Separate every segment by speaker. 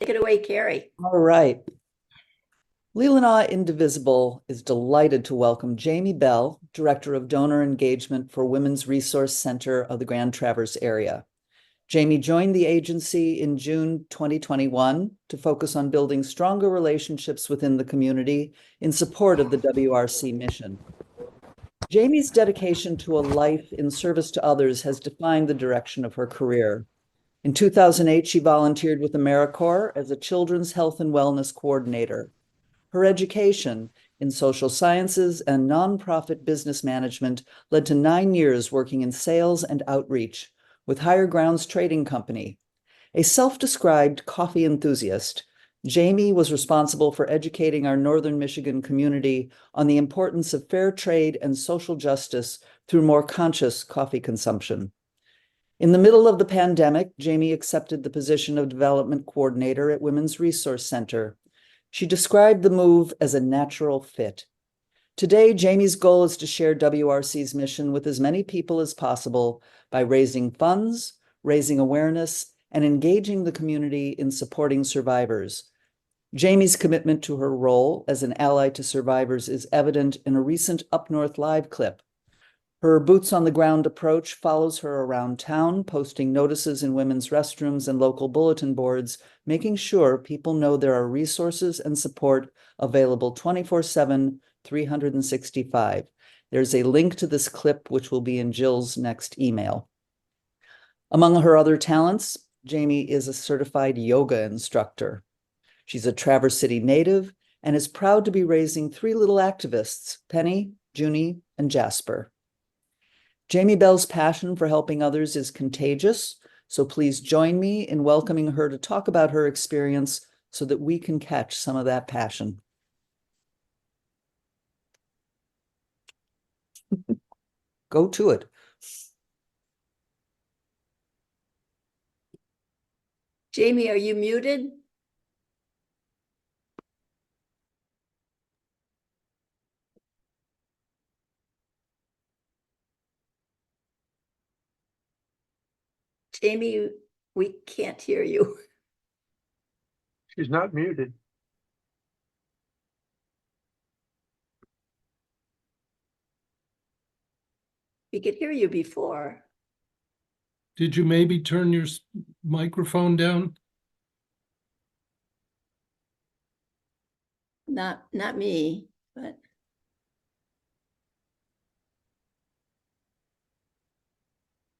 Speaker 1: Take it away, Carrie.
Speaker 2: All right. Leelanau Indivisible is delighted to welcome Jamie Bell, Director of Donor Engagement for Women's Resource Center of the Grand Traverse area. Jamie joined the agency in June 2021 to focus on building stronger relationships within the community in support of the WRC mission. Jamie's dedication to a life in service to others has defined the direction of her career. In 2008, she volunteered with AmeriCorps as a children's health and wellness coordinator. Her education in social sciences and nonprofit business management led to 9 years working in sales and outreach with Higher Grounds Trading Company. A self-described coffee enthusiast, Jamie was responsible for educating our Northern Michigan community on the importance of fair trade and social justice through more conscious coffee consumption. In the middle of the pandemic, Jamie accepted the position of development coordinator at Women's Resource Center. She described the move as a natural fit. Today, Jamie's goal is to share WRC's mission with as many people as possible by raising funds, raising awareness, and engaging the community in supporting survivors. Jamie's commitment to her role as an ally to survivors is evident in a recent Up North Live clip. Her boots-on-the-ground approach follows her around town, posting notices in women's restrooms and local bulletin boards, making sure people know there are resources and support available 24/7, 365. There's a link to this clip, which will be in Jill's next email. Among her other talents, Jamie is a certified yoga instructor. She's a Traverse City native and is proud to be raising 3 little activists, Penny, Junie, and Jasper. Jamie Bell's passion for helping others is contagious, so please join me in welcoming her to talk about her experience so that we can catch some of that passion. Go to it.
Speaker 1: Jamie, are you muted? Jamie, we can't hear you.
Speaker 3: She's not muted.
Speaker 1: We could hear you before.
Speaker 4: Did you maybe turn your microphone down?
Speaker 1: Not me, but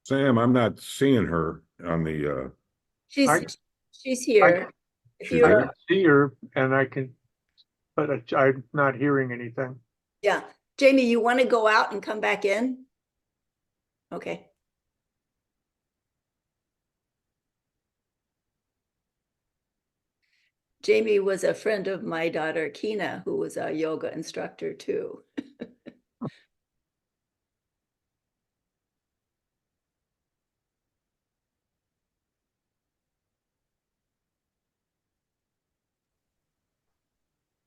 Speaker 5: Sam, I'm not seeing her on the,
Speaker 1: she's here. If
Speaker 5: she's
Speaker 1: you're,
Speaker 5: there?
Speaker 3: I can see her and but I'm not hearing anything.
Speaker 1: yeah, Jamie, you want to go out and come back in? Okay. Jamie was a friend of my daughter, Kina, who was a yoga instructor too.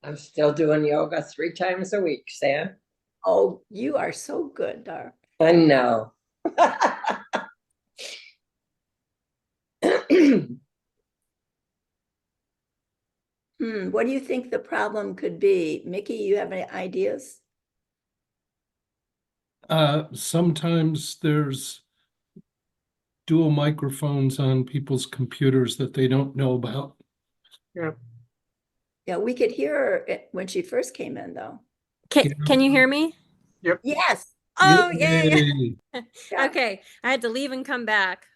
Speaker 6: I'm still doing yoga 3 times a week, Sam.
Speaker 1: Oh, you are so good, Dar.
Speaker 6: I know.
Speaker 1: What do you think the problem could be? Mickey, you have any ideas?
Speaker 4: Sometimes there's dual microphones on people's computers that they don't know about.
Speaker 3: Yeah,
Speaker 1: Yeah, we could hear her when she first came in, though.
Speaker 7: Can you hear me?
Speaker 1: Yes.
Speaker 7: Oh, yeah.
Speaker 4: Yay.
Speaker 1: Yeah.
Speaker 7: Okay, I had to leave and come back.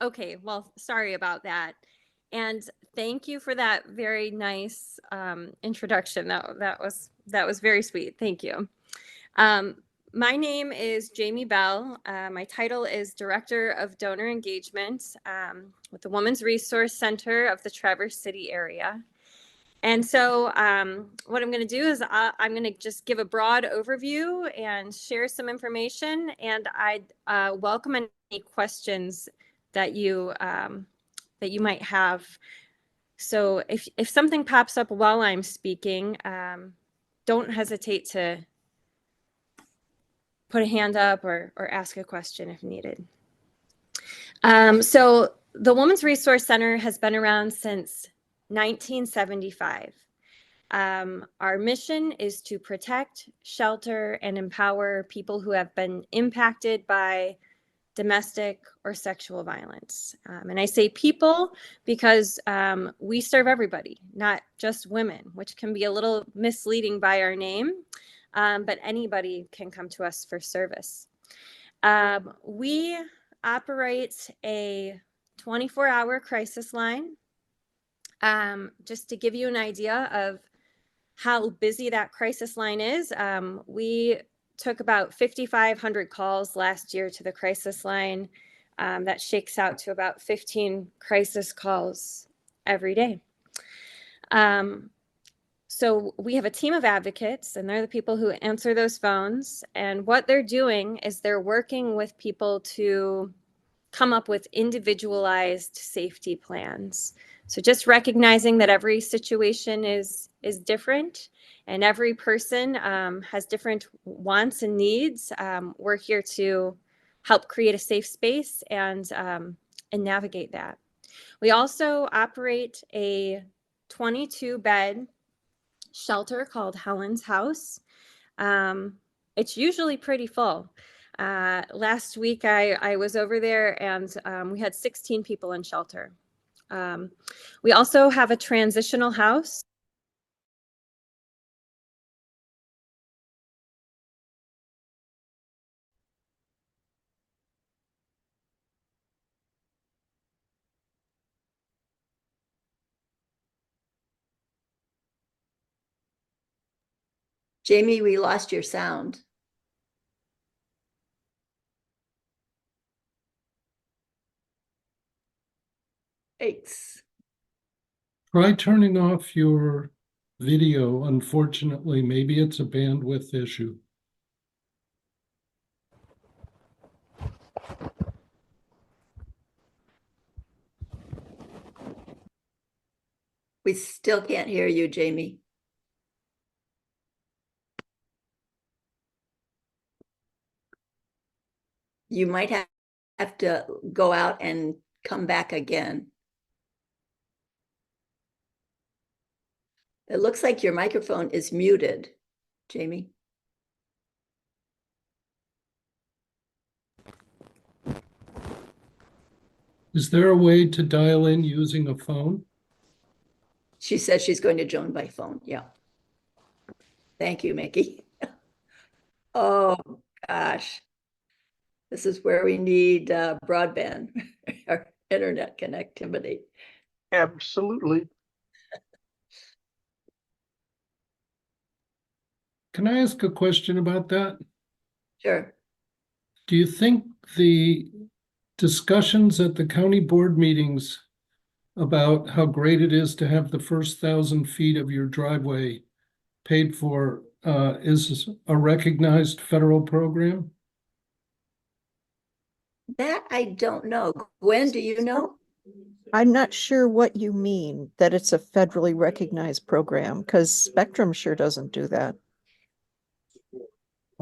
Speaker 7: Okay, well, sorry about that. And thank you for that very nice introduction. That was very sweet. Thank you. My name is Jamie Bell. My title is Director of Donor Engagement with the Women's Resource Center of the Traverse City area. And so what I'm going to do is I'm going to just give a broad overview and share some information. And I'd welcome any questions that you might have. So if something pops up while I'm speaking, don't hesitate to put a hand up or ask a question if needed. So the Women's Resource Center has been around since 1975. Our mission is to protect, shelter, and empower people who have been impacted by domestic or sexual violence. And I say people because we serve everybody, not just women, which can be a little misleading by our name, but anybody can come to us for service. We operate a 24-hour crisis line. Just to give you an idea of how busy that crisis line is, we took about 5,500 calls last year to the crisis line. That shakes out to about 15 crisis calls every day. So we have a team of advocates, and they're the people who answer those phones. And what they're doing is they're working with people to come up with individualized safety plans. So just recognizing that every situation is different and every person has different wants and needs. We're here to help create a safe space and navigate that. We also operate a 22-bed shelter called Helen's House. It's usually pretty full. Last week I was over there and we had 16 people in shelter. We also have a transitional house.
Speaker 1: Jamie, we lost your sound. Thanks.
Speaker 4: Try turning off your video. Unfortunately, maybe it's a bandwidth issue.
Speaker 1: We still can't hear you, Jamie. You might have to go out and come back again. It looks like your microphone is muted, Jamie.
Speaker 4: Is there a way to dial in using a phone?
Speaker 1: She says she's going to join by phone. Yeah. Thank you, Mickey. Oh, gosh. This is where we need broadband or internet connectivity.
Speaker 3: Absolutely.
Speaker 4: Can I ask a question about that?
Speaker 1: Sure.
Speaker 4: Do you think the discussions at the county board meetings about how great it is to have the first 1,000 feet of your driveway paid for is a recognized federal program?
Speaker 1: That I don't know. Gwen, do you know?
Speaker 8: I'm not sure what you mean, that it's a federally recognized program, because Spectrum sure doesn't do that.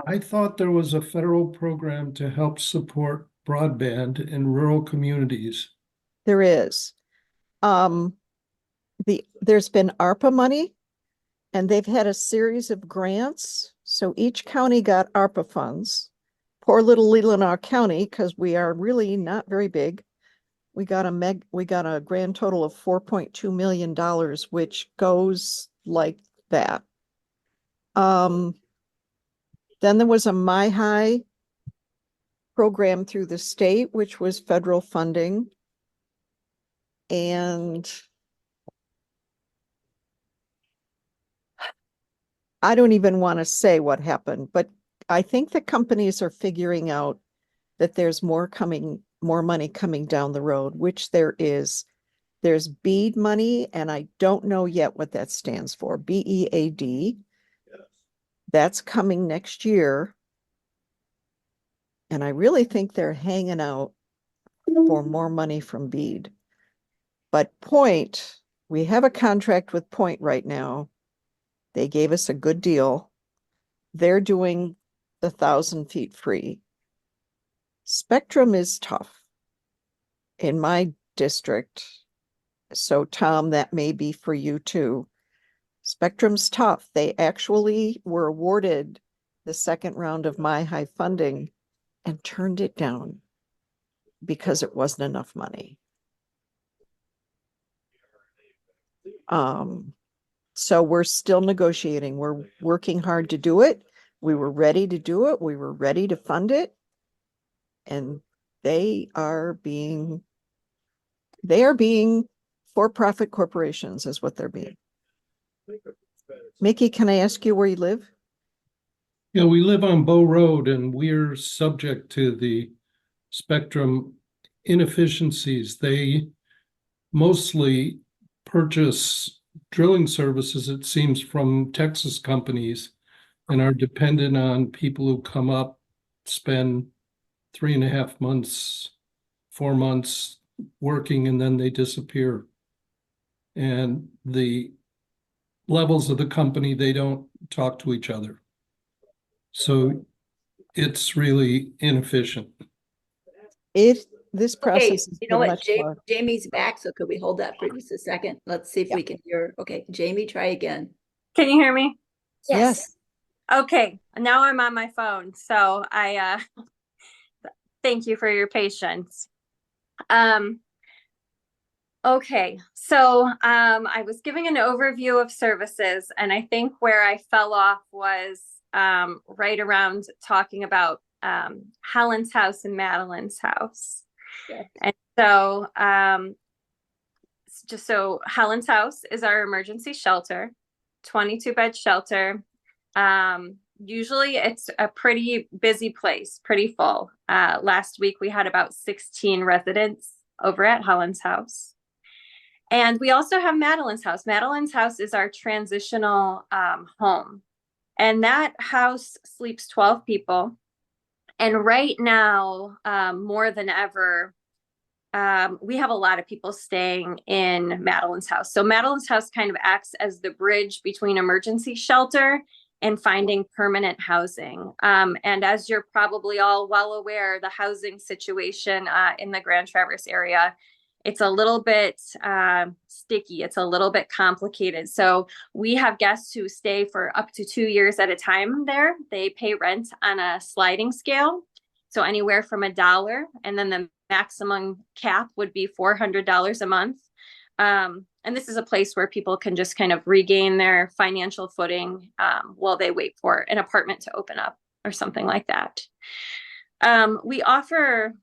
Speaker 4: I thought there was a federal program to help support broadband in rural communities.
Speaker 8: There is. There's been ARPA money, and they've had a series of grants. So each county got ARPA funds. Poor little Leelanau County, because we are really not very big. We got a grand total of $4.2 million, which goes like that. Then there was a MyHigh program through the state, which was federal funding. And I don't even want to say what happened, but I think the companies are figuring out that there's more money coming down the road, which there is. There's BEAD money, and I don't know yet what that stands for, BEAD. That's coming next year. And I really think they're hanging out for more money from BEAD. But Point, we have a contract with Point right now. They gave us a good deal. They're doing the 1,000 feet free. Spectrum is tough. In my district. So Tom, that may be for you too. Spectrum's tough. They actually were awarded the second round of MyHigh funding and turned it down because it wasn't enough money. So we're still negotiating. We're working hard to do it. We were ready to do it. We were ready to fund it. And they are being for-profit corporations is what they're being. Mickey, can I ask you where you live?
Speaker 4: Yeah, we live on Bow Road and we're subject to the Spectrum inefficiencies. They mostly purchase drilling services, it seems, from Texas companies and are dependent on people who come up, spend 3.5 months, 4 months working, and then they disappear. And the levels of the company, they don't talk to each other. So it's really inefficient.
Speaker 8: This
Speaker 1: Okay,
Speaker 8: process has
Speaker 1: you know
Speaker 8: been
Speaker 1: what,
Speaker 8: much more.
Speaker 1: Jamie's back, so could we hold that for just a second? Let's see if
Speaker 8: Yeah.
Speaker 1: we can hear. Okay, Jamie, try again.
Speaker 7: Can you hear me?
Speaker 8: Yes.
Speaker 7: Okay, now I'm on my phone, so I thank you for your patience. Okay, so I was giving an overview of services, and I think where I fell off was right around talking about Helen's house and Madeline's house.
Speaker 1: Yes.
Speaker 7: And so just so Helen's house is our emergency shelter, 22-bed shelter. Usually it's a pretty busy place, pretty full. Last week we had about 16 residents over at Helen's house. And we also have Madeline's house. Madeline's house is our transitional home. And that house sleeps 12 people. And right now, more than ever, we have a lot of people staying in Madeline's house. So Madeline's house kind of acts as the bridge between emergency shelter and finding permanent housing. And as you're probably all well aware, the housing situation in the Grand Traverse area, it's a little bit sticky. It's a little bit complicated. So we have guests who stay for up to 2 years at a time there. They pay rent on a sliding scale. So anywhere from $1, and then the maximum cap would be $400 a month. And this is a place where people can just kind of regain their financial footing while they wait for an apartment to open up or something like that. We offer,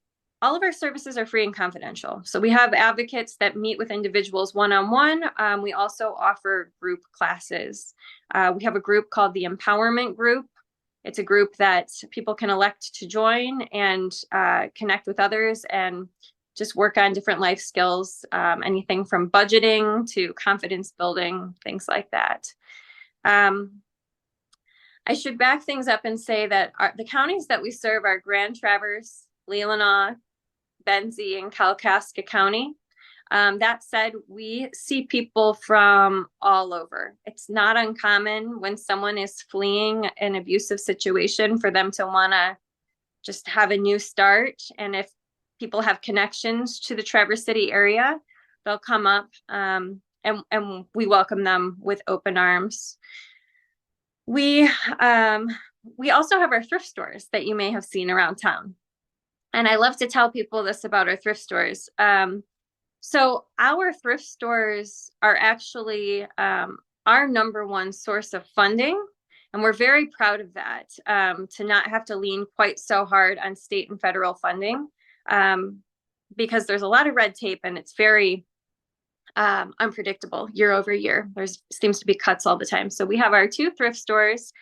Speaker 7: all of our services are free and confidential. So we have advocates that meet with individuals one-on-one. We also offer group classes. We have a group called the Empowerment Group. It's a group that people can elect to join and connect with others and just work on different life skills, anything from budgeting to confidence building, things like that. I should back things up and say that the counties that we serve are Grand Traverse, Leelanau, Benzie, and Kalkaska County. That said, we see people from all over. It's not uncommon when someone is fleeing an abusive situation for them to want to just have a new start. And if people have connections to the Traverse City area, they'll come up and we welcome them with open arms. We also have our thrift stores that you may have seen around town. And I love to tell people this about our thrift stores. So our thrift stores are actually our number one source of funding. And we're very proud of that, to not have to lean quite so hard on state and federal funding, because there's a lot of red tape and it's very unpredictable year over year. There seems to be cuts all the time. So we have our 2 thrift stores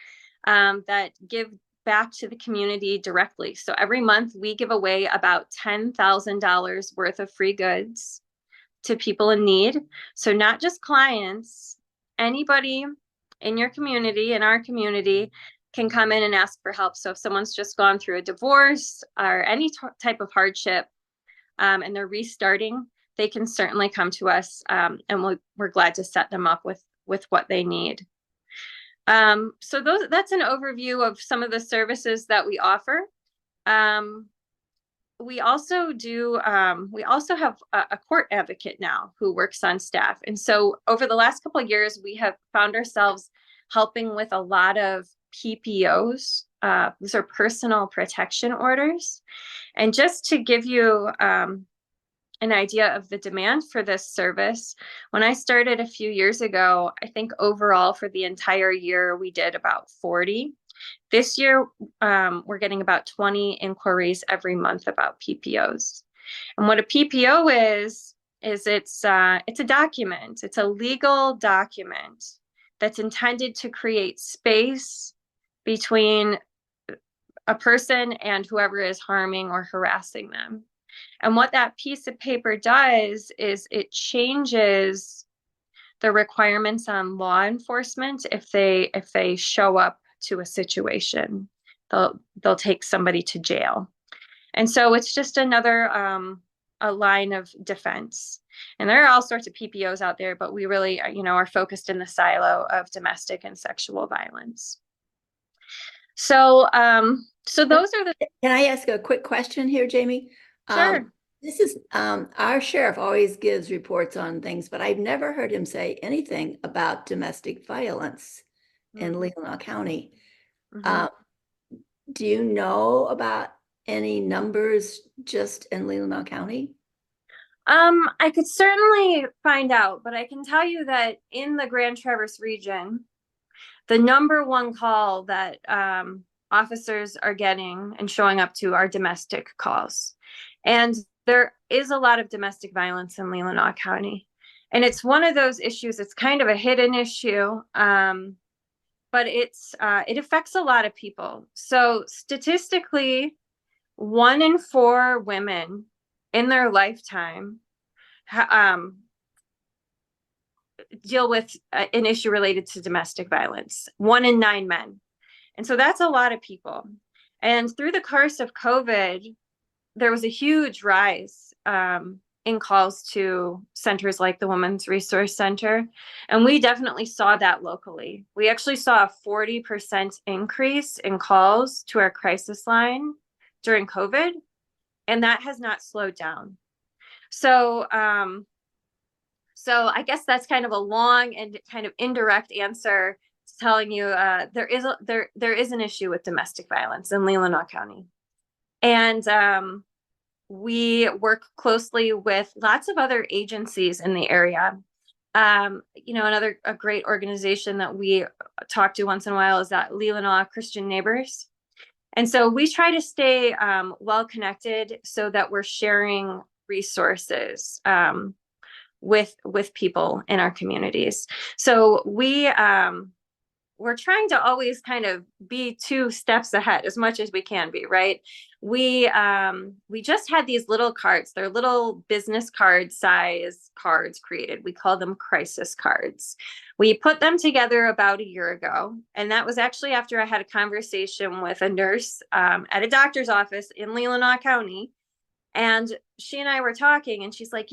Speaker 7: that give back to the community directly. So every month we give away about $10,000 worth of free goods to people in need. So not just clients, anybody in your community, in our community, can come in and ask for help. So if someone's just gone through a divorce or any type of hardship and they're restarting, they can certainly come to us, and we're glad to set them up with what they need. So that's an overview of some of the services that we offer. we also do, we also have a court advocate now who works on staff. And so over the last couple of years, we have found ourselves helping with a lot of PPOs. These are personal protection orders. And just to give you an idea of the demand for this service, when I started a few years ago, I think overall for the entire year, we did about 40. This year, we're getting about 20 inquiries every month about PPOs. And what a PPO is it's a document. It's a legal document that's intended to create space between a person and whoever is harming or harassing them. And what that piece of paper does is it changes the requirements on law enforcement if they show up to a situation. They'll take somebody to jail. And so it's just another a line of defense. And there are all sorts of PPOs out there, but we really, are focused in the silo of domestic and sexual violence. So those are the.
Speaker 1: Can I ask a quick question here, Jamie?
Speaker 7: Sure.
Speaker 1: This is, our sheriff always gives reports on things, but I've never heard him say anything about domestic violence in Leelanau County. Do you know about any numbers just in Leelanau County?
Speaker 7: I could certainly find out, but I can tell you that in the Grand Traverse region, the number one call that officers are getting and showing up to are domestic calls. And there is a lot of domestic violence in Leelanau County. And it's one of those issues, it's kind of a hidden issue, but it affects a lot of people. So statistically, 1 in 4 women in their lifetime deal with an issue related to domestic violence, 1 in 9 men. And so that's a lot of people. And through the course of COVID, there was a huge rise in calls to centers like the Women's Resource Center. And we definitely saw that locally. We actually saw a 40% increase in calls to our crisis line during COVID, and that has not slowed down. So I guess that's kind of a long and kind of indirect answer to telling you there is an issue with domestic violence in Leelanau County. And we work closely with lots of other agencies in the area. A great organization that we talk to once in a while is that Leelanau Christian Neighbors. And so we try to stay well connected so that we're sharing resources with people in our communities. So we're trying to always kind of be 2 steps ahead as much as we can be, right? We just had these little cards. They're little business card size cards created. We call them crisis cards. We put them together about a year ago. And that was actually after I had a conversation with a nurse at a doctor's office in Leelanau County. And she and I were talking and she's like,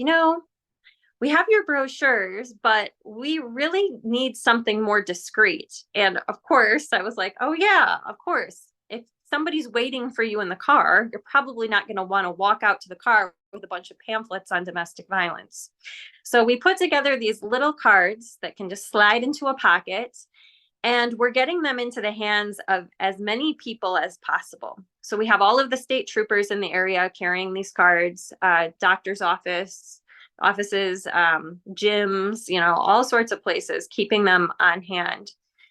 Speaker 7: we have your brochures, but we really need something more discreet. And of course, I was like, oh yeah, of course. If somebody's waiting for you in the car, you're probably not going to want to walk out to the car with a bunch of pamphlets on domestic violence. So we put together these little cards that can just slide into a pocket, and we're getting them into the hands of as many people as possible. So we have all of the state troopers in the area carrying these cards, doctor's offices, gyms, all sorts of places, keeping them on hand.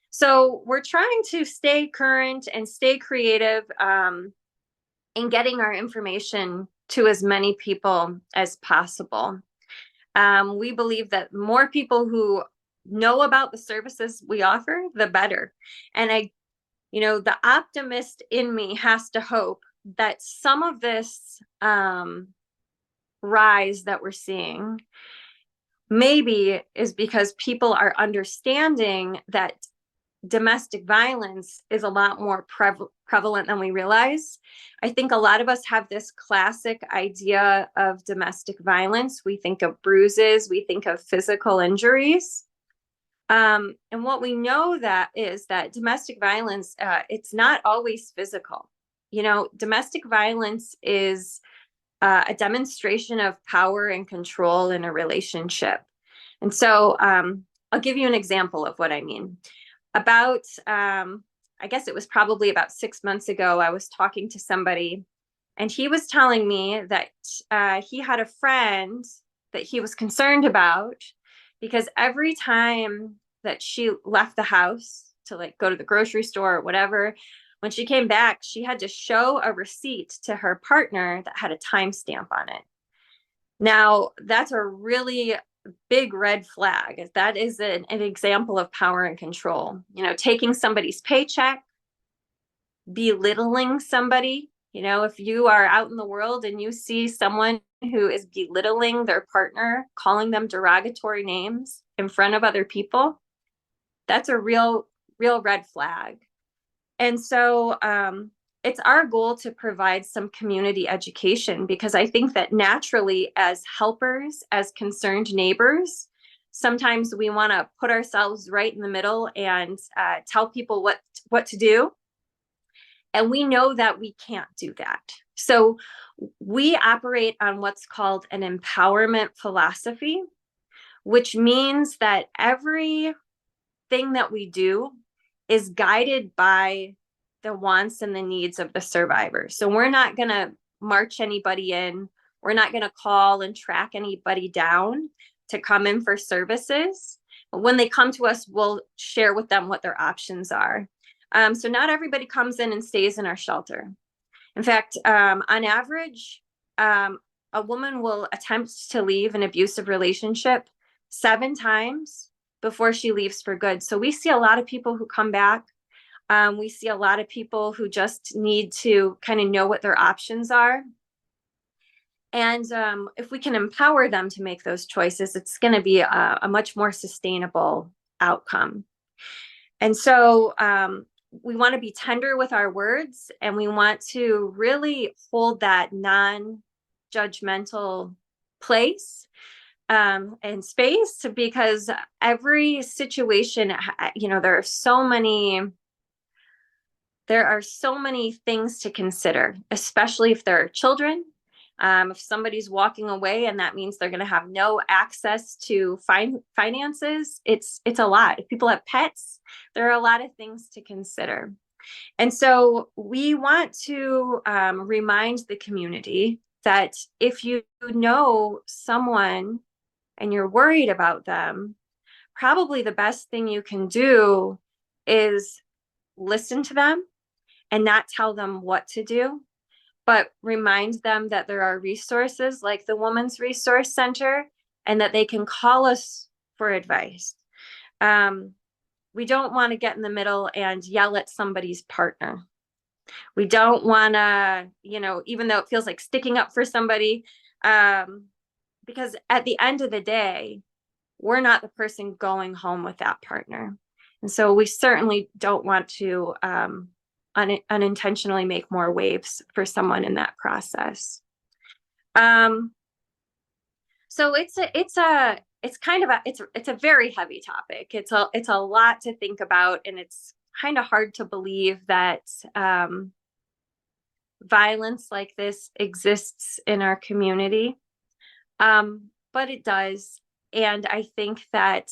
Speaker 7: So we're trying to stay current and stay creative in getting our information to as many people as possible. We believe that more people who know about the services we offer, the better. And the optimist in me has to hope that some of this rise that we're seeing maybe is because people are understanding that domestic violence is a lot more prevalent than we realize. I think a lot of us have this classic idea of domestic violence. We think of bruises, we think of physical injuries. And what we know that is that domestic violence, it's not always physical. Domestic violence is a demonstration of power and control in a relationship. And so I'll give you an example of what I mean. About, I guess it was probably about 6 months ago, I was talking to somebody, and he was telling me that he had a friend that he was concerned about because every time that she left the house to like go to the grocery store or whatever, when she came back, she had to show a receipt to her partner that had a timestamp on it. Now, that's a really big red flag. That is an example of power and control. You know, taking somebody's paycheck, belittling somebody. You know, if you are out in the world and you see someone who is belittling their partner, calling them derogatory names in front of other people, that's a real red flag. And so it's our goal to provide some community education, because I think that naturally, as helpers, as concerned neighbors, sometimes we want to put ourselves right in the middle and tell people what to do. And we know that we can't do that. So we operate on what's called an empowerment philosophy, which means that everything that we do is guided by the wants and the needs of the survivor. So we're not going to march anybody in. We're not going to call and track anybody down to come in for services. But when they come to us, we'll share with them what their options are. So not everybody comes in and stays in our shelter. In fact, on average, a woman will attempt to leave an abusive relationship 7 times before she leaves for good. So we see a lot of people who come back. We see a lot of people who just need to kind of know what their options are. And if we can empower them to make those choices, it's going to be a much more sustainable outcome. And so we want to be tender with our words, and we want to really hold that non-judgmental place and space, because every situation, you know, there are so many things to consider, especially if there are children. If somebody's walking away and that means they're going to have no access to finances, it's a lot. If people have pets, there are a lot of things to consider. And so we want to remind the community that if you know someone and you're worried about them, probably the best thing you can do is listen to them and not tell them what to do, but remind them that there are resources like the Women's Resource Center and that they can call us for advice. We don't want to get in the middle and yell at somebody's partner. We don't want to, you know, even though it feels like sticking up for somebody, because at the end of the day, we're not the person going home with that partner. And so we certainly don't want to unintentionally make more waves for someone in that process. So it's a very heavy topic. It's a lot to think about, and it's kind of hard to believe that violence like this exists in our community. But it does. And I think that,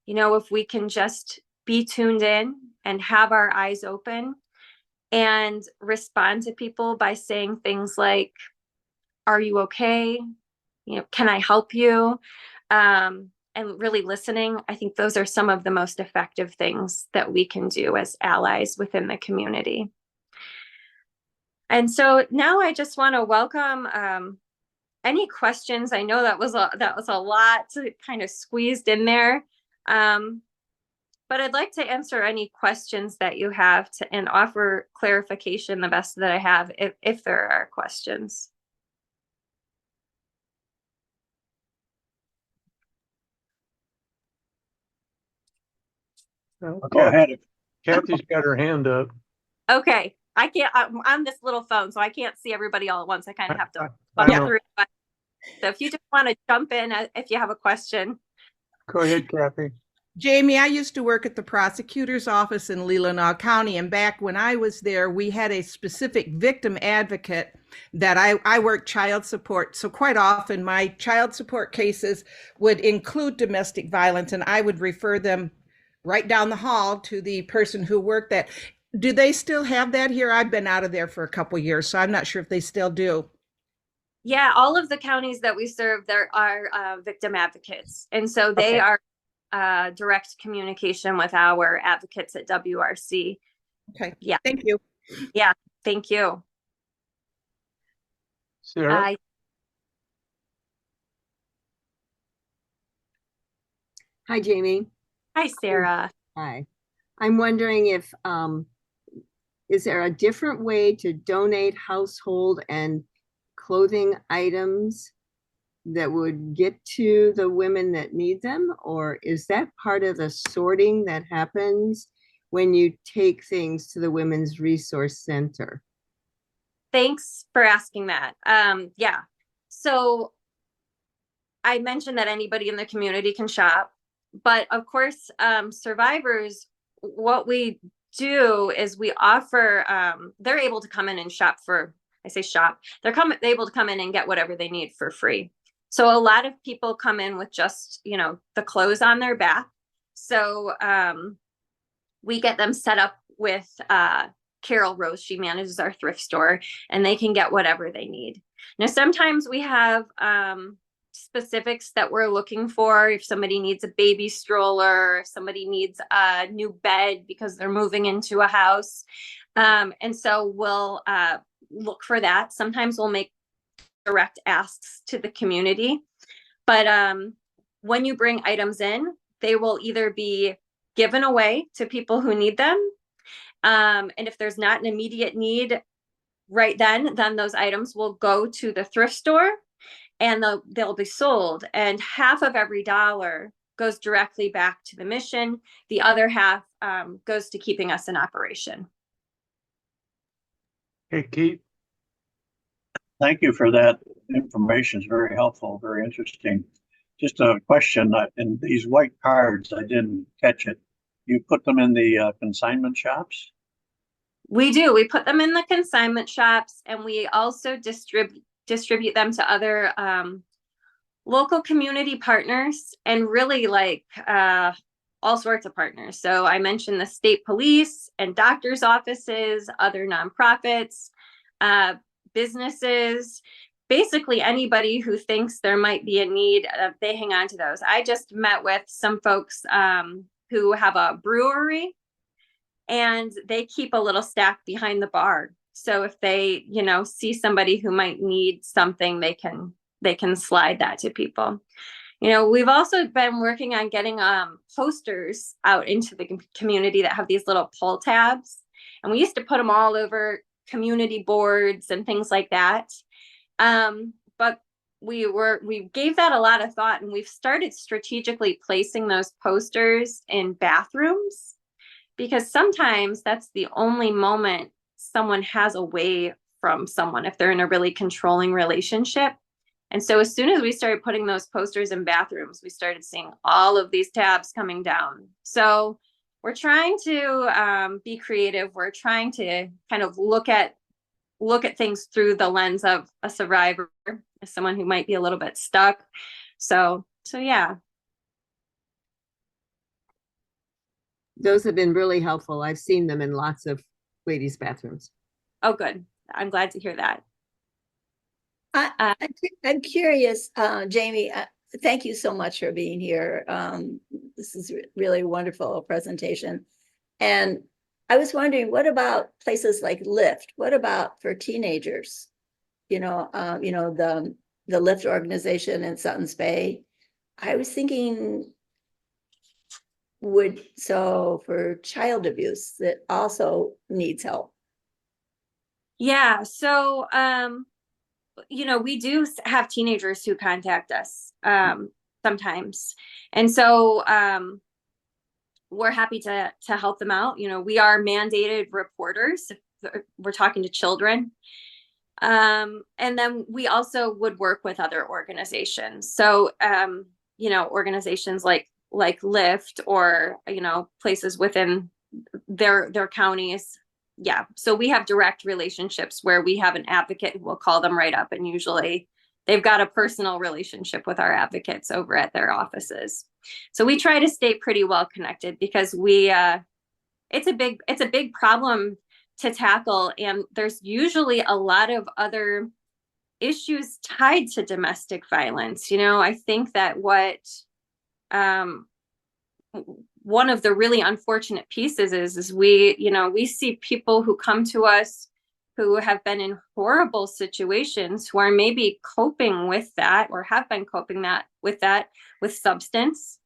Speaker 7: you know, if we can just be tuned in and have our eyes open and respond to people by saying things like, are you okay? You know, can I help you? And really listening. I think those are some of the most effective things that we can do as allies within the community. And so now I just want to welcome any questions. I know that was a lot to kind of squeezed in there. But I'd like to answer any questions that you have and offer clarification the best that I have if there are questions.
Speaker 3: Well,
Speaker 9: Go ahead.
Speaker 3: Kathy's got her hand up.
Speaker 7: Okay, I can't. I'm on this little phone, so I can't see everybody all at once. I kind of have to
Speaker 3: I
Speaker 7: funnel
Speaker 3: know.
Speaker 7: through. So if you just want to jump in if you have a question.
Speaker 3: Go ahead, Kathy.
Speaker 9: Jamie, I used to work at the prosecutor's office in Leelanau County, and back when I was there, we had a specific victim advocate that I worked child support. So quite often my child support cases would include domestic violence, and I would refer them right down the hall to the person who worked that. Do they still have that here? I've been out of there for a couple years, so I'm not sure if they still do.
Speaker 7: Yeah, all of the counties that we serve, there are victim advocates. And so they
Speaker 9: Okay.
Speaker 7: are direct communication with our advocates at WRC.
Speaker 9: Okay.
Speaker 7: Yeah.
Speaker 9: Thank you.
Speaker 7: Thank you.
Speaker 3: Sarah?
Speaker 10: Hi, Jamie.
Speaker 7: Hi, Sarah.
Speaker 10: Hi. I'm wondering if, is there a different way to donate household and clothing items that would get to the women that need them? Or is that part of the sorting that happens when you take things to the Women's Resource Center?
Speaker 7: Thanks for asking that. Yeah. So I mentioned that anybody in the community can shop, but of course, survivors, what we do is we offer, they're able to come in and shop for, I say shop, they're able to come in and get whatever they need for free. So a lot of people come in with just, the clothes on their back. So we get them set up with Carol Rose. She manages our thrift store, and they can get whatever they need. Now, sometimes we have specifics that we're looking for. If somebody needs a baby stroller, if somebody needs a new bed because they're moving into a house. And so we'll look for that. Sometimes we'll make direct asks to the community. But when you bring items in, they will either be given away to people who need them. And if there's not an immediate need right then those items will go to the thrift store and they'll be sold. And half of every dollar goes directly back to the mission. The other half goes to keeping us in operation.
Speaker 3: Hey, Keith?
Speaker 11: Thank you for that information. It's very helpful, very interesting. Just a question, in these white cards, I didn't catch it. You put them in the consignment shops?
Speaker 7: We do. We put them in the consignment shops, and we also distribute them to other local community partners, and really all sorts of partners. So I mentioned the state police and doctors' offices, other nonprofits, businesses, basically anybody who thinks there might be a need, they hang on to those. I just met with some folks who have a brewery, and they keep a little stack behind the bar. So if they, see somebody who might need something, they can slide that to people. We've also been working on getting posters out into the community that have these little pull tabs. And we used to put them all over community boards and things like that. But we gave that a lot of thought, and we've started strategically placing those posters in bathrooms, because sometimes that's the only moment someone has away from someone if they're in a really controlling relationship. And so as soon as we started putting those posters in bathrooms, we started seeing all of these tabs coming down. So we're trying to be creative. We're trying to kind of look at things through the lens of a survivor, as someone who might be a little bit stuck. So yeah.
Speaker 10: Those have been really helpful. I've seen them in lots of ladies' bathrooms.
Speaker 7: Oh, good. I'm glad to hear that.
Speaker 1: I'm curious, Jamie, thank you so much for being here. This is really a wonderful presentation. And I was wondering, what about places like Lyft? What about for teenagers? The Lyft organization in Sutton's Bay. I was thinking, for child abuse that also needs help.
Speaker 7: Yeah. So, we do have teenagers who contact us sometimes. And so we're happy to help them out. We are mandated reporters if we're talking to children. And then we also would work with other organizations. So, organizations like like Lyft or, you know, places within their counties. Yeah. So we have direct relationships where we have an advocate who will call them right up, and usually they've got a personal relationship with our advocates over at their offices. So we try to stay pretty well connected because it's a big problem to tackle. And there's usually a lot of other issues tied to domestic violence. You know, I think that one of the really unfortunate pieces is we see people who come to us who have been in horrible situations, who are maybe coping with that or have been coping with substance,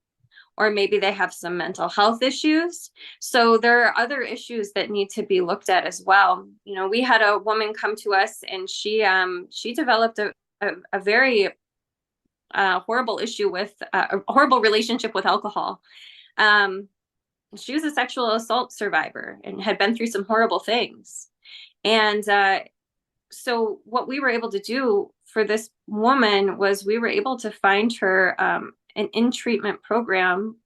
Speaker 7: or maybe they have some mental health issues. So there are other issues that need to be looked at as well. You know, we had a woman come to us, and she developed a very horrible issue with a horrible relationship with alcohol. She was a sexual assault survivor and had been through some horrible things. And so what we were able to do for this woman was we were able to find her an in-treatment program,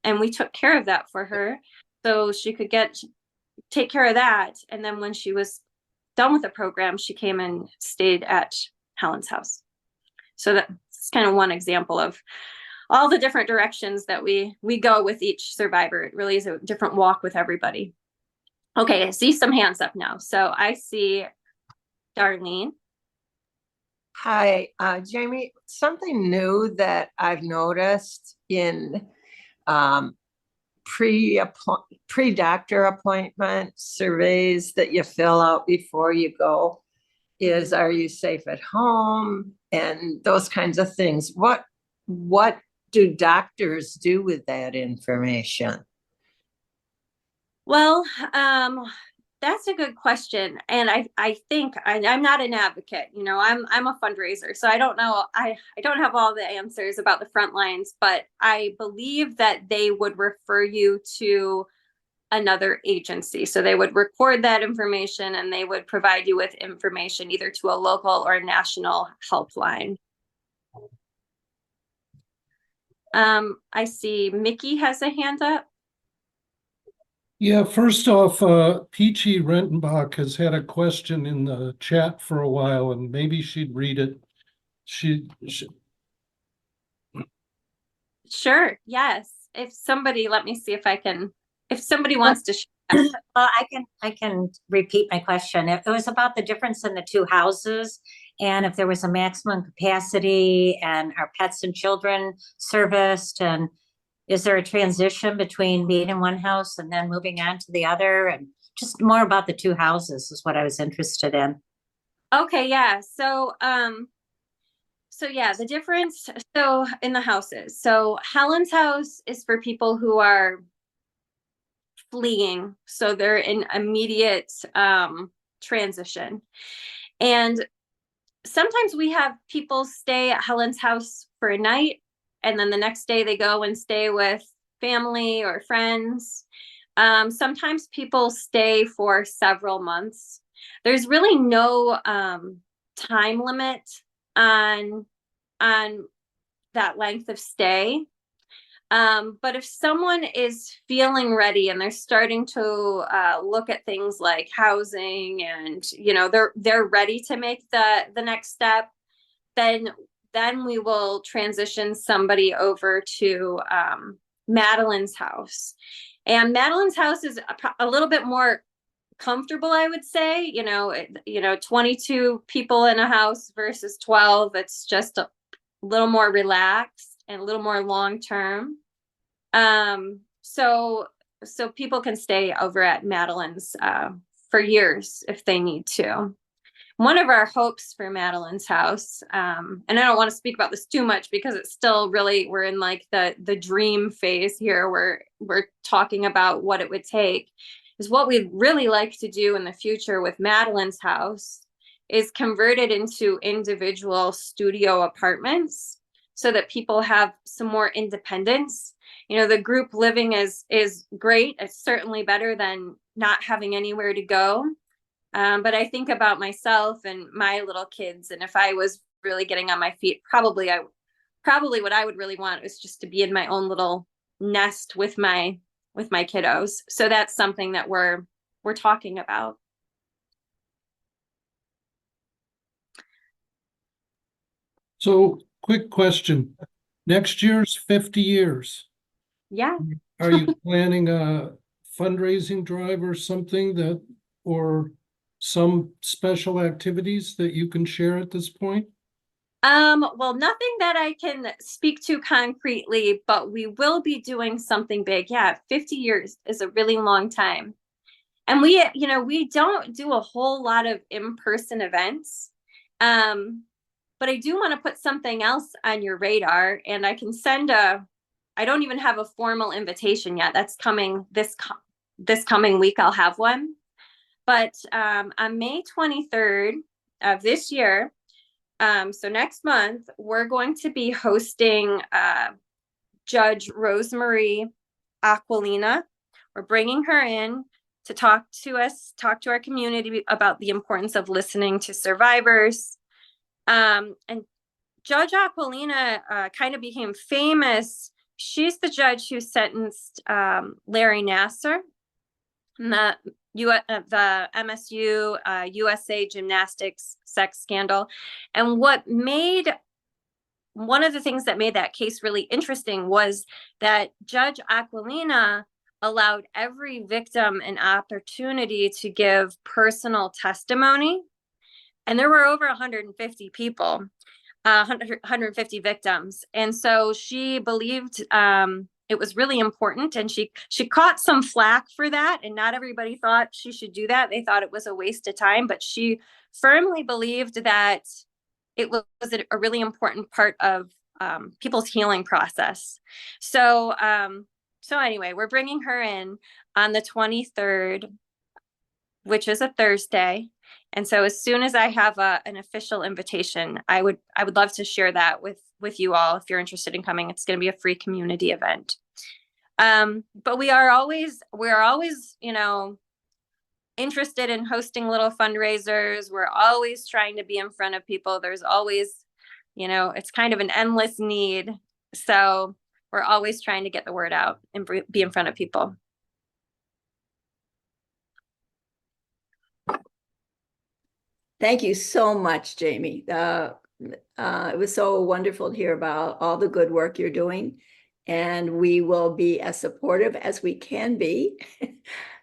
Speaker 7: and we took care of that for her so she could take care of that. And then when she was done with the program, she came and stayed at Helen's house. So that's kind of one example of all the different directions that we go with each survivor. It really is a different walk with everybody. Okay, I see some hands up now. So I see Darlene.
Speaker 6: Hi, Jamie, something new that I've noticed in pre-doctor appointment surveys that you fill out before you go is, are you safe at home? And those kinds of things. What do doctors do with that information?
Speaker 7: Well, that's a good question. And I think I'm not an advocate, you know, I'm a fundraiser. So I don't know. I don't have all the answers about the front lines, but I believe that they would refer you to another agency. So they would record that information and they would provide you with information either to a local or national helpline. I see Mickey has a hand up.
Speaker 4: Yeah, first off, Peachy Rentenbach has had a question in the chat for a while, and maybe she'd read it.
Speaker 7: Sure, yes. If somebody, let me see if somebody wants to share.
Speaker 12: Well, I can repeat my question. It was about the difference in the two houses, and if there was a maximum capacity, and are pets and children serviced, and is there a transition between being in one house and then moving on to the other? And just more about the two houses is what I was interested in.
Speaker 7: Okay, yeah. So yeah, the difference, so in the houses. So Helen's house is for people who are fleeing. So they're in immediate transition. And sometimes we have people stay at Helen's house for a night, and then the next day they go and stay with family or friends. Sometimes people stay for several months. There's really no time limit on that length of stay. But if someone is feeling ready and they're starting to look at things like housing, and you know they're ready to make the next step, then we will transition somebody over to Madeline's house. And Madeline's house is a little bit more comfortable, I would say. You know, 22 people in a house versus 12. It's just a little more relaxed and a little more long term. So people can stay over at Madeline's for years if they need to. One of our hopes for Madeline's house, and I don't want to speak about this too much because it's still really, we're in like the dream phase here where we're talking about what it would take, is what we'd really like to do in the future with Madeline's house is convert it into individual studio apartments so that people have some more independence. You know, the group living is great. It's certainly better than not having anywhere to go. But I think about myself and my little kids, and if I was really getting on my feet, probably probably what I would really want is just to be in my own little nest with my kiddos. So that's something that we're talking about.
Speaker 4: So quick question. Next year's 50 years.
Speaker 7: Yeah.
Speaker 4: Are you planning a fundraising drive or something that, or some special activities that you can share at this point?
Speaker 7: Well, nothing that I can speak to concretely, but we will be doing something big. Yeah, 50 years is a really long time. And we, you know, we don't do a whole lot of in-person events. But I do want to put something else on your radar, and I can send I don't even have a formal invitation yet. That's coming this coming week. I'll have one. But on May 23rd of this year, so next month, we're going to be hosting Judge Rosemarie Aquilina. We're bringing her in to talk to our community about the importance of listening to survivors. And Judge Aquilina kind of became famous. She's the judge who sentenced Larry Nassar, the MSU USA gymnastics sex scandal. And one of the things that made that case really interesting was that Judge Aquilina allowed every victim an opportunity to give personal testimony. And there were over 150 people, 150 victims. And so she believed it was really important, and she caught some flack for that, and not everybody thought she should do that. They thought it was a waste of time, but she firmly believed that it was a really important part of people's healing process. So anyway, we're bringing her in on the 23rd, which is a Thursday. And so as soon as I have an official invitation, I would love to share that with you all if you're interested in coming. It's going to be a free community event. But we're always, you know, interested in hosting little fundraisers. We're always trying to be in front of people. There's always, you know, it's kind of an endless need. So we're always trying to get the word out and be in front of people.
Speaker 1: Thank you so much, Jamie. It was so wonderful to hear about all the good work you're doing, and we will be as supportive as we can be.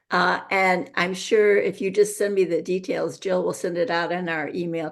Speaker 1: And I'm sure if you just send me the details, Jill will send it out in our email